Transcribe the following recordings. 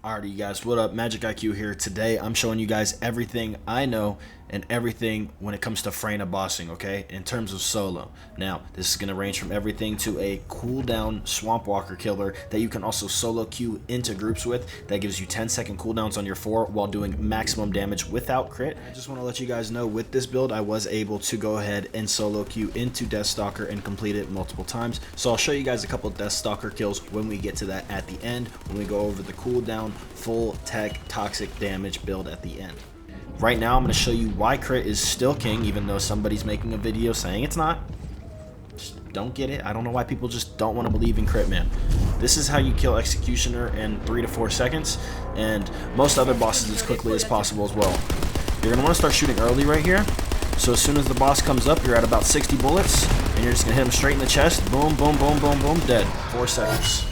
Alrighty, you guys, what up? Magic IQ here. Today I'm showing you guys everything I know and everything when it comes to Freyna bossing, okay, in terms of solo. Now, this is going to range from everything to a cooldown Swamp Walker killer that you can also solo queue into groups with. That gives you 10-second cooldowns on your 4 while doing maximum damage without crit. I just want to let you guys know with this build, I was able to go ahead and solo queue into Deathstalker and complete it multiple times. So I'll show you guys a couple Deathstalker kills when we get to that at the end, when we go over the cooldown full tech toxic damage build at the end. Right now I'm going to show you why crit is still king, even though somebody's making a video saying it's not. Just don't get it. I don't know why people just don't want to believe in crit, man. This is how you kill Executioner in 3 to 4 seconds, and most other bosses as quickly as possible as well. You're going to want to start shooting early right here. So as soon as the boss comes up, you're at about 60 bullets, and you're just going to hit him straight in the chest. Boom, boom, boom, boom, boom, dead. 4 seconds.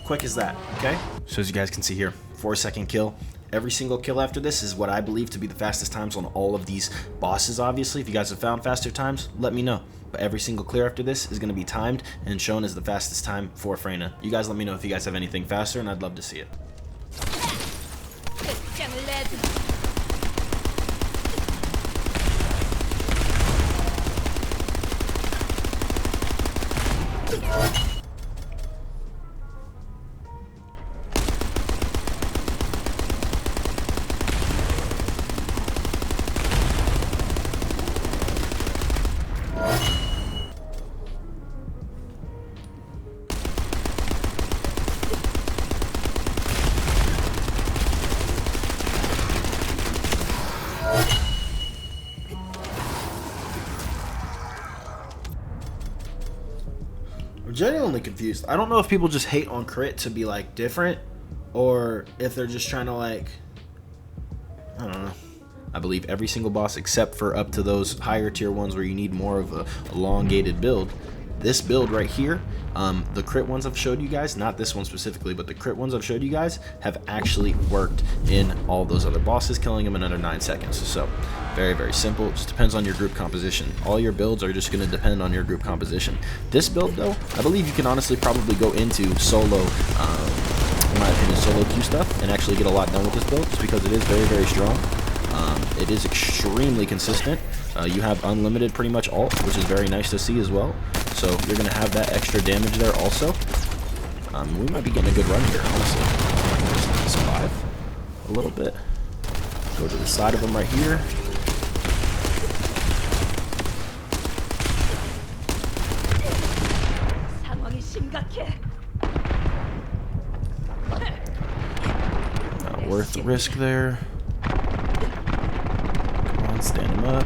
Quick as that, okay? So as you guys can see here, 4-second kill. Every single kill after this is what I believe to be the fastest times on all of these bosses, obviously. If you guys have found faster times, let me know. But every single clear after this is going to be timed and shown as the fastest time for Freyna. You guys let me know if you guys have anything faster, and I'd love to see it. I'm genuinely confused. I don't know if people just hate on crit to be like different, or if they're just trying to like, I don't know. I believe every single boss except for up to those higher tier ones where you need more of a elongated build. This build right here, the crit ones I've showed you guys, not this one specifically, but the crit ones I've showed you guys have actually worked in all those other bosses, killing them in under 9 seconds. So very, very simple. It just depends on your group composition. All your builds are just going to depend on your group composition. This build, though, I believe you can honestly probably go into solo, in my opinion, solo queue stuff and actually get a lot done with this build, just because it is very, very strong. It is extremely consistent. You have unlimited pretty much ult, which is very nice to see as well. So you're going to have that extra damage there also. We might be getting a good run here, honestly. Just survive a little bit. Go to the side of them right here. Not worth the risk there. Come on, stand him up.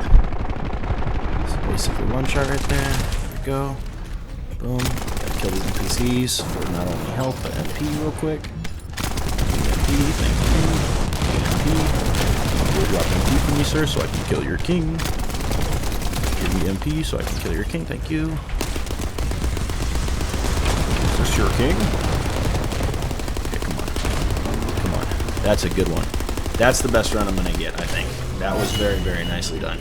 It's basically one shot right there. There we go. Boom. Gotta kill these NPCs for not only health but MP real quick. MP, thank you. MP. You'll drop MP for me, sir, so I can kill your king. Give me MP so I can kill your king, thank you. Is this your king? Okay, come on. Come on. That's a good one. That's the best run I'm gonna get, I think. That was very, very nicely done.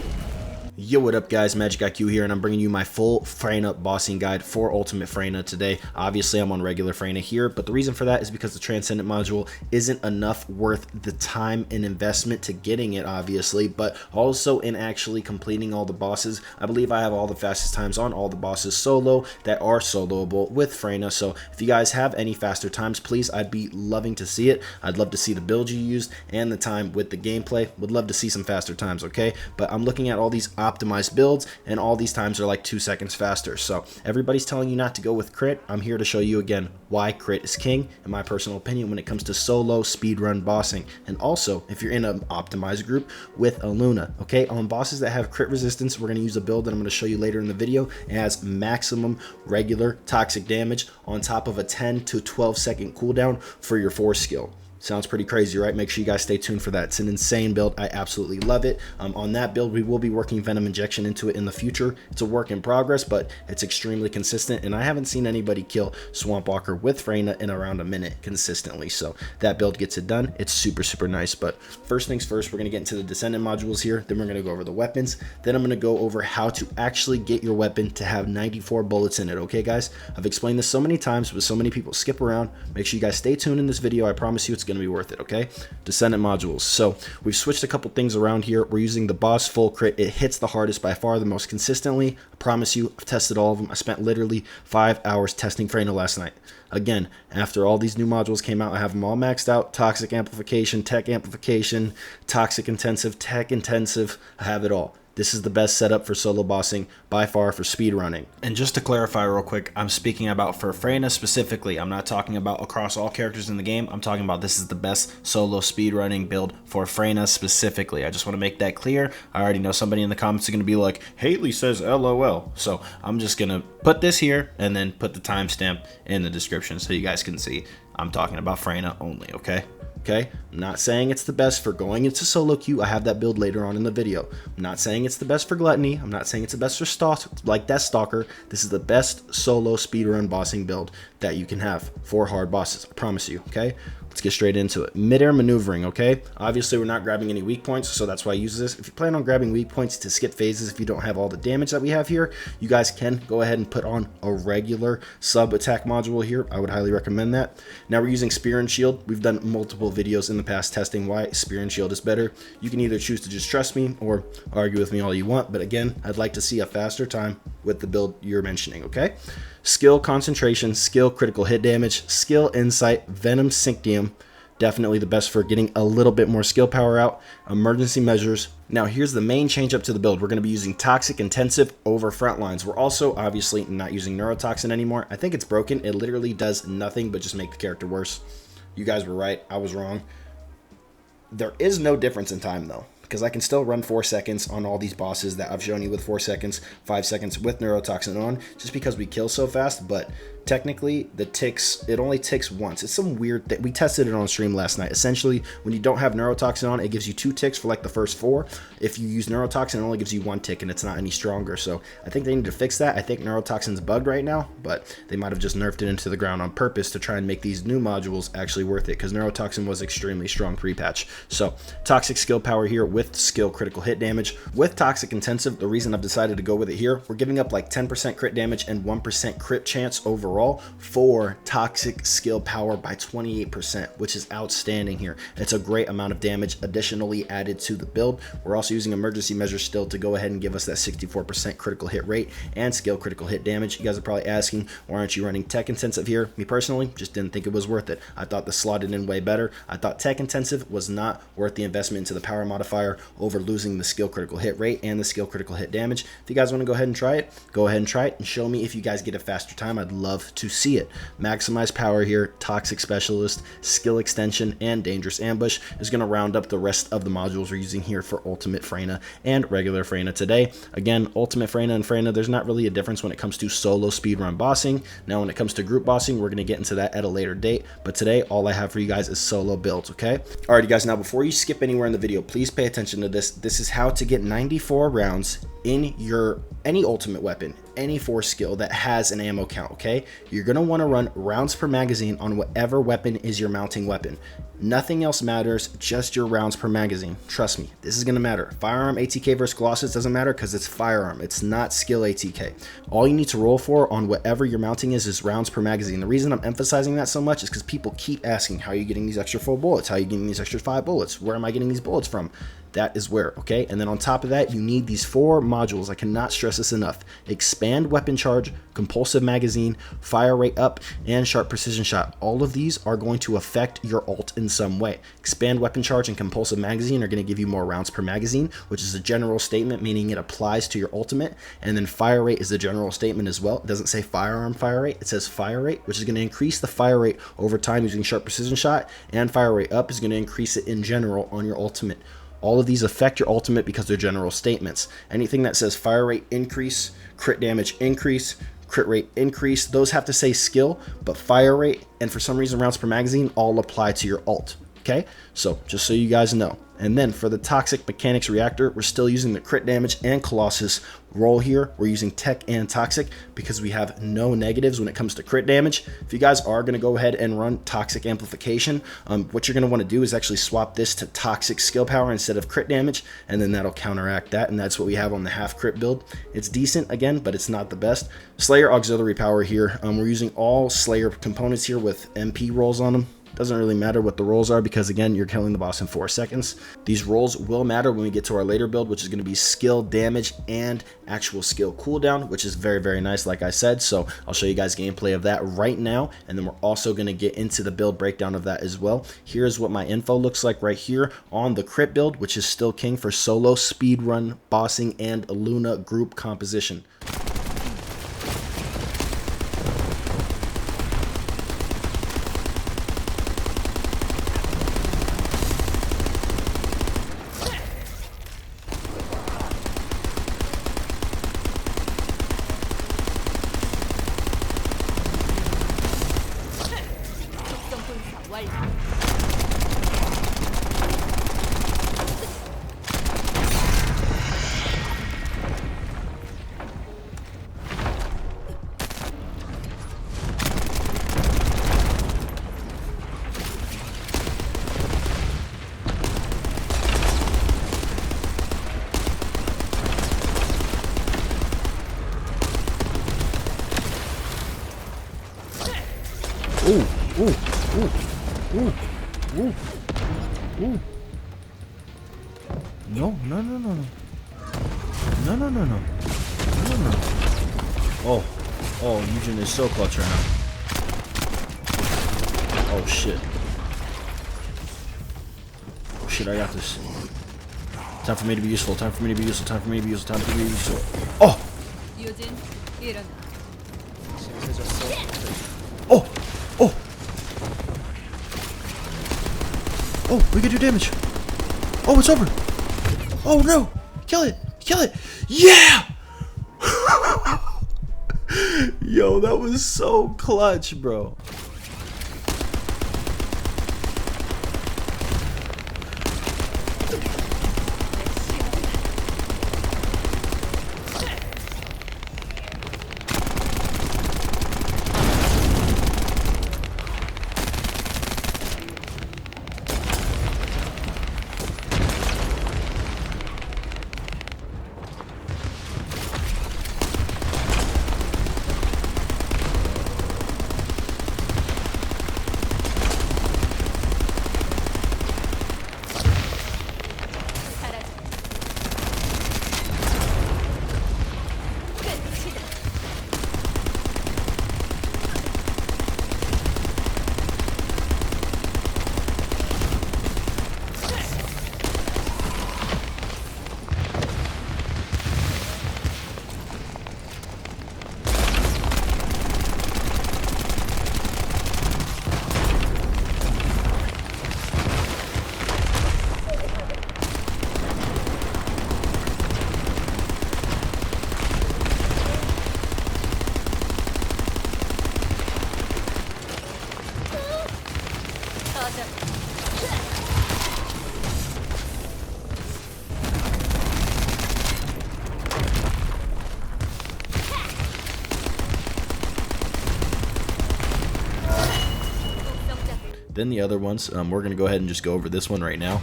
Yo, what up guys, Magic IQ here, and I'm bringing you my full Freyna bossing guide for Ultimate Freyna today. Obviously, I'm on regular Freyna here, but the reason for that is because the Transcendent module isn't enough worth the time and investment to getting it, obviously, but also in actually completing all the bosses. I believe I have all the fastest times on all the bosses solo that are soloable with Freyna, so if you guys have any faster times, please, I'd be loving to see it. I'd love to see the build you used and the time with the gameplay. Would love to see some faster times, okay? But I'm looking at all these optimized builds, and all these times are like 2 seconds faster. So everybody's telling you not to go with crit. I'm here to show you again why crit is king, in my personal opinion, when it comes to solo speedrun bossing. And also, if you're in an optimized group with a Luna, okay, on bosses that have crit resistance, we're going to use a build that I'm going to show you later in the video. It has maximum regular toxic damage on top of a 10 to 12 second cooldown for your 4 skill. Sounds pretty crazy, right? Make sure you guys stay tuned for that. It's an insane build. I absolutely love it. On that build, we will be working Venom Injection into it in the future. It's a work in progress, but it's extremely consistent, and I haven't seen anybody kill Swamp Walker with Freyna in around a minute consistently, so that build gets it done. It's super, super nice. But first things first, we're going to get into the Descendant modules here. Then we're going to go over the weapons. Then I'm going to go over how to actually get your weapon to have 94 bullets in it, okay, guys? I've explained this so many times, but so many people skip around. Make sure you guys stay tuned in this video. I promise you it's going going to be worth it, okay? Descendant modules. So we've switched a couple things around here. We're using the boss full crit. It hits the hardest by far, the most consistently. I promise you, I've tested all of them. I spent literally 5 hours testing Freyna last night. Again, after all these new modules came out, I have them all maxed out. Toxic amplification, tech amplification, toxic intensive, tech intensive. I have it all. This is the best setup for solo bossing by far for speedrunning. And just to clarify real quick, I'm speaking about for Freyna specifically. I'm not talking about across all characters in the game. I'm talking about this is the best solo speedrunning build for Freyna specifically. I just want to make that clear. I already know somebody in the comments are going to be like, Haley says LOL. So I'm just going to put this here and then put the timestamp in the description so you guys can see I'm talking about Freyna only, okay? Okay, I'm not saying it's the best for going into solo queue. I have that build later on in the video. I'm not saying it's the best for gluttony. I'm not saying it's the best for Deathstalker. This is the best solo speedrun bossing build that you can have for hard bosses. I promise you, okay? Let's get straight into it. Mid-air maneuvering, okay? Obviously, we're not grabbing any weak points, so that's why I use this. If you plan on grabbing weak points to skip phases, if you don't have all the damage that we have here, you guys can go ahead and put on a regular sub-attack module here. I would highly recommend that. Now we're using Spear and Shield. We've done multiple videos in the past testing why Spear and Shield is better. You can either choose to just trust me or argue with me all you want, but again, I'd like to see a faster time with the build you're mentioning, okay? Skill concentration, skill critical hit damage, skill insight, venom synctium, definitely the best for getting a little bit more skill power out. Emergency measures. Now here's the main change up to the build. We're going to be using toxic intensive over front lines. We're also obviously not using neurotoxin anymore. I think it's broken. It literally does nothing but just make the character worse. You guys were right. I was wrong. There is no difference in time though, because I can still run 4 seconds on all these bosses that I've shown you with 4 seconds, 5 seconds with neurotoxin on, just because we kill so fast. But technically the ticks, it only ticks once. It's some weird thing. We tested it on stream last night. Essentially, when you don't have neurotoxin on, it gives you 2 ticks for like the first 4. If you use neurotoxin, it only gives you 1 tick and it's not any stronger. So I think they need to fix that. I think neurotoxin's bugged right now, but they might have just nerfed it into the ground on purpose to try and make these new modules actually worth it, because neurotoxin was extremely strong pre-patch. So toxic skill power here with skill critical hit damage. With toxic intensive, the reason I've decided to go with it here, we're giving up like 10% crit damage and 1% crit chance overall for toxic skill power by 28%, which is outstanding here. It's a great amount of damage additionally added to the build. We're also using emergency measures still to go ahead and give us that 64% critical hit rate and skill critical hit damage. You guys are probably asking, why aren't you running tech intensive here? Me personally, just didn't think it was worth it. I thought this slotted in way better. I thought tech intensive was not worth the investment into the power modifier over losing the skill critical hit rate and the skill critical hit damage. If you guys want to go ahead and try it, go ahead and try it and show me if you guys get a faster time. I'd love to see it. Maximize power here, toxic specialist, skill extension, and dangerous ambush is going to round up the rest of the modules we're using here for ultimate Freyna and regular Freyna today. Again, ultimate Freyna and Freyna, there's not really a difference when it comes to solo speedrun bossing. Now when it comes to group bossing, we're going to get into that at a later date, but today all I have for you guys is solo builds, okay? Alrighty guys, now before you skip anywhere in the video, please pay attention to this. This is how to get 94 rounds in your any ultimate weapon, any force skill that has an ammo count, okay? You're gonna wanna run rounds per magazine on whatever weapon is your mounting weapon. Nothing else matters, just your rounds per magazine. Trust me, this is gonna matter. Firearm ATK versus Colossus doesn't matter because it's firearm, it's not skill ATK. All you need to roll for on whatever your mounting is rounds per magazine. The reason I'm emphasizing that so much is because people keep asking, how are you getting these extra 4 bullets? How are you getting these extra 5 bullets? Where am I getting these bullets from? That is where, okay? And then on top of that, you need these 4 modules. I cannot stress this enough. Expand weapon charge, compulsive magazine, fire rate up, and sharp precision shot. All of these are going to affect your ult in some way. Expand weapon charge and compulsive magazine are going to give you more rounds per magazine, which is a general statement, meaning it applies to your ultimate. And then fire rate is a general statement as well. It doesn't say firearm fire rate, it says fire rate, which is going to increase the fire rate over time using sharp precision shot, and fire rate up is going to increase it in general on your ultimate. All of these affect your ultimate because they're general statements. Anything that says fire rate increase, crit damage increase, crit rate increase, those have to say skill, but fire rate and for some reason rounds per magazine all apply to your ult. Okay, so just so you guys know. And then for the toxic mechanics reactor, we're still using the crit damage and Colossus roll here. We're using tech and toxic because we have no negatives when it comes to crit damage. If you guys are going to go ahead and run toxic amplification, what you're going to want to do is actually swap this to toxic skill power instead of crit damage, and then that'll counteract that, and that's what we have on the half crit build. It's decent again, but it's not the best. Slayer auxiliary power here. We're using all Slayer components here with MP rolls on them. Doesn't really matter what the rolls are because, again, you're killing the boss in 4 seconds. These rolls will matter when we get to our later build, which is going to be skill damage and actual skill cooldown, which is very, very nice, like I said. So I'll show you guys gameplay of that right now, and then we're also going to get into the build breakdown of that as well. Here's what my info looks like right here on the crit build, which is still king for solo, speedrun, bossing, and Luna group composition. Ooh, ooh, ooh, ooh, ooh, ooh. No, no, no, no, no. No, no, no, no. No, no. Oh, oh, Eugen is so clutch right now. Oh, shit. Oh, shit, I got this. Time for me to be useful, time for me to be useful, time for me to be useful, time for me to be useful. Oh! Oh! Oh! Oh, we can do damage. Oh, it's over. Oh, no. Kill it. Kill it. Yeah! Yo, that was so clutch, bro. Then the other ones, we're going to go ahead and just go over this one right now,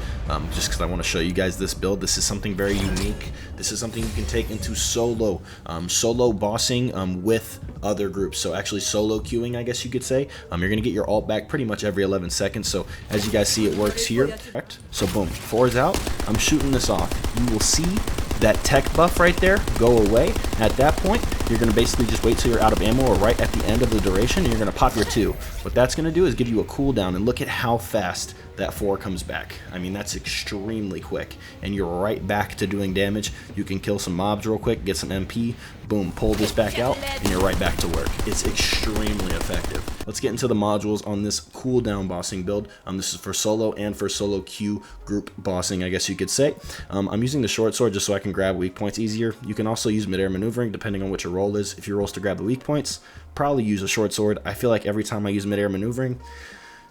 just because I want to show you guys this build. This is something very unique. This is something you can take into solo bossing with other groups. So actually solo queuing, I guess you could say. You're going to get your ult back pretty much every 11 seconds. So as you guys see, it works here. So boom, 4 is out. I'm shooting this off. You will see that tech buff right there go away. At that point, you're going to basically just wait till you're out of ammo or right at the end of the duration, and you're going to pop your 2. What that's going to do is give you a cooldown, and look at how fast that 4 comes back. I mean, that's extremely quick, and you're right back to doing damage. You can kill some mobs real quick, get some MP, boom, pull this back out, and you're right back to work. It's extremely effective. Let's get into the modules on this cooldown bossing build. This is for solo and for solo queue group bossing, I guess you could say. I'm using the short sword just so I can grab weak points easier. You can also use midair maneuvering depending on what your role is. If your role is to grab the weak points, probably use a short sword. I feel like every time I use midair maneuvering,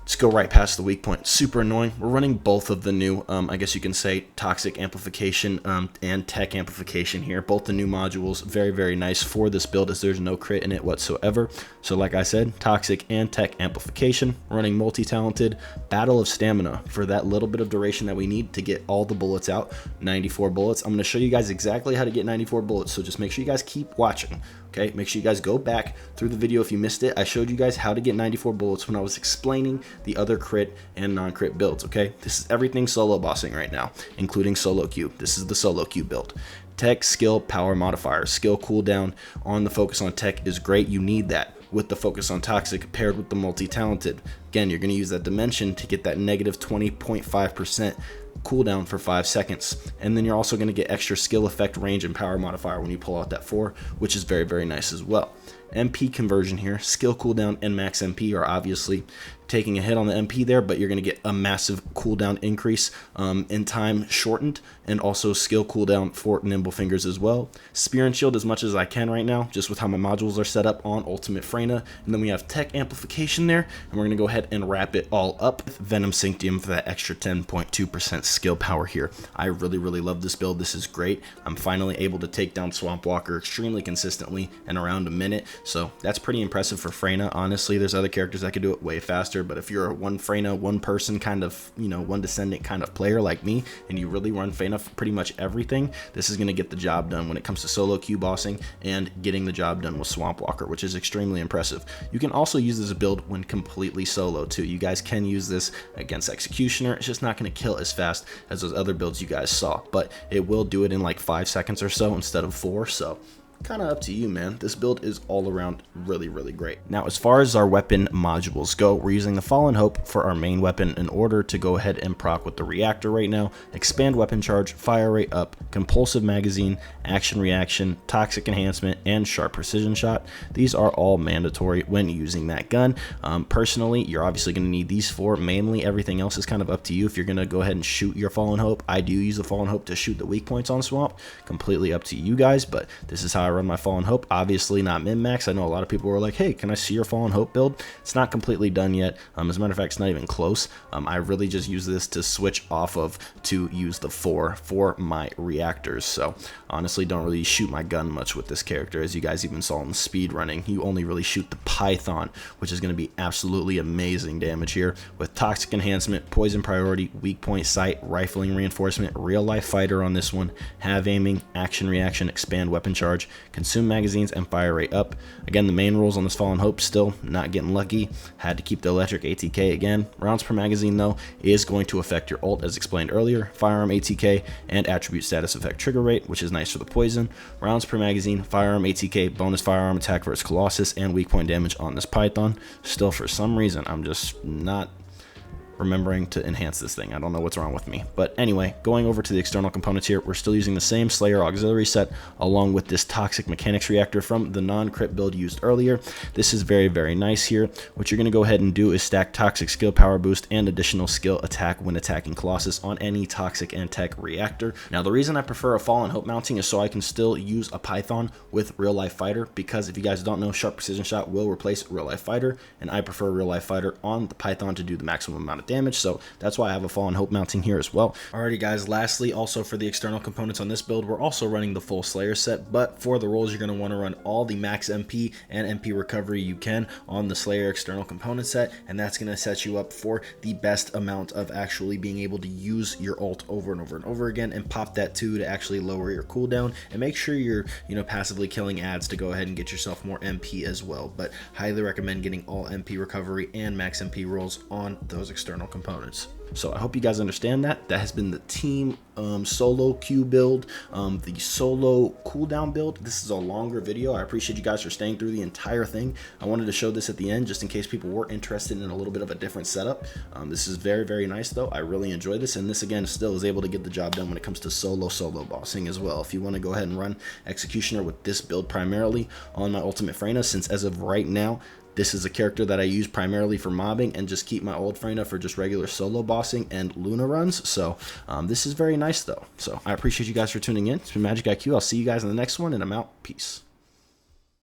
just go right past the weak point. Super annoying. We're running both of the new, I guess you can say, toxic amplification and tech amplification here. Both the new modules, very, very nice for this build as there's no crit in it whatsoever. So like I said, toxic and tech amplification. Running multi-talented, battle of stamina for that little bit of duration that we need to get all the bullets out. 94 bullets. I'm going to show you guys exactly how to get 94 bullets, so just make sure you guys keep watching. Okay, make sure you guys go back through the video if you missed it. I showed you guys how to get 94 bullets when I was explaining the other crit and non-crit builds, okay? This is everything solo bossing right now, including solo Q. This is the solo Q build. Tech, skill, power modifier. Skill cooldown on the focus on tech is great. You need that with the focus on toxic paired with the multi-talented. Again, you're going to use that dimension to get that negative 20.5% cooldown for 5 seconds, and then you're also going to get extra skill effect, range, and power modifier when you pull out that 4, which is very, very nice as well. MP conversion here, skill cooldown and max MP are obviously taking a hit on the MP there, but you're going to get a massive cooldown increase in time shortened, and also skill cooldown for nimble fingers as well. Spear and shield as much as I can right now, just with how my modules are set up on ultimate Freyna. And then we have tech amplification there, and we're going to go ahead and wrap it all up with Venom Sanctium for that extra 10.2% skill power here. I really, really love this build. This is great. I'm finally able to take down Swamp Walker extremely consistently in around a minute, so that's pretty impressive for Freyna. Honestly, there's other characters that could do it way faster, but if you're a one Freyna, one person kind of, one descendant kind of player like me, and you really run Freyna for pretty much everything, this is going to get the job done when it comes to solo Q bossing and getting the job done with Swamp Walker, which is extremely impressive. You can also use this build when completely solo too. You guys can use this against Executioner. It's just not going to kill as fast as those other builds you guys saw, but it will do it in like 5 seconds or so instead of 4, so kind of up to you, man. This build is all around really, really great. Now, as far as our weapon modules go, we're using the Fallen Hope for our main weapon in order to go ahead and proc with the Reactor right now. Expand weapon charge, fire rate up, compulsive magazine, action reaction, toxic enhancement, and sharp precision shot. These are all mandatory when using that gun. Personally, you're obviously going to need these 4 mainly. Everything else is kind of up to you if you're going to go ahead and shoot your Fallen Hope. I do use the Fallen Hope to shoot the weak points on Swamp. Completely up to you guys, but this is how I run my Fallen Hope. Obviously not min-max. I know a lot of people were like, hey, can I see your Fallen Hope build? It's not completely done yet. As a matter of fact, it's not even close. I really just use this to switch off of to use the 4 for my reactors. So honestly, don't really shoot my gun much with this character. As you guys even saw in speed running, you only really shoot the Python, which is going to be absolutely amazing damage here with toxic enhancement, poison priority, weak point sight, rifling reinforcement, real life fighter on this one, have aiming, action reaction, expand weapon charge, consume magazines, and fire rate up. Again, the main rules on this Fallen Hope still not getting lucky. Had to keep the electric ATK again. Rounds per magazine though is going to affect your ult as explained earlier, firearm ATK, and attribute status affect trigger rate, which is nice for the poison. Rounds per magazine, firearm ATK, bonus firearm attack versus Colossus, and weak point damage on this Python. Still, for some reason, I'm just not remembering to enhance this thing. I don't know what's wrong with me. But anyway, going over to the external components here, we're still using the same Slayer auxiliary set along with this toxic mechanics reactor from the non-crit build used earlier. This is very, very nice here. What you're going to go ahead and do is stack toxic skill power boost and additional skill attack when attacking Colossus on any toxic and tech reactor. Now, the reason I prefer a Fallen Hope mounting is so I can still use a Python with real life fighter, because if you guys don't know, sharp precision shot will replace real life fighter, and I prefer real life fighter on the Python to do the maximum amount of damage, so that's why I have a Fallen Hope mounting here as well. Alrighty guys, lastly, also for the external components on this build, we're also running the full Slayer set, but for the rolls, you're going to want to run all the max MP and MP recovery you can on the Slayer external component set, and that's going to set you up for the best amount of actually being able to use your ult over and over and over again, and pop that 2 to actually lower your cooldown, and make sure you're, passively killing ads to go ahead and get yourself more MP as well. But highly recommend getting all MP recovery and max MP rolls on those external components. So I hope you guys understand that. That has been the team solo Q build, the solo cooldown build. This is a longer video. I appreciate you guys for staying through the entire thing. I wanted to show this at the end just in case people were interested in a little bit of a different setup. This is very, very nice though. I really enjoy this, and this again still is able to get the job done when it comes to solo bossing as well. If you want to go ahead and run Executioner with this build primarily on my ultimate Freyna, since as of right now, this is a character that I use primarily for mobbing and just keep my old Freyna for just regular solo bossing and Luna runs. So this is very nice though. So I appreciate you guys for tuning in. It's been Magic IQ. I'll see you guys in the next one, and I'm out. Peace.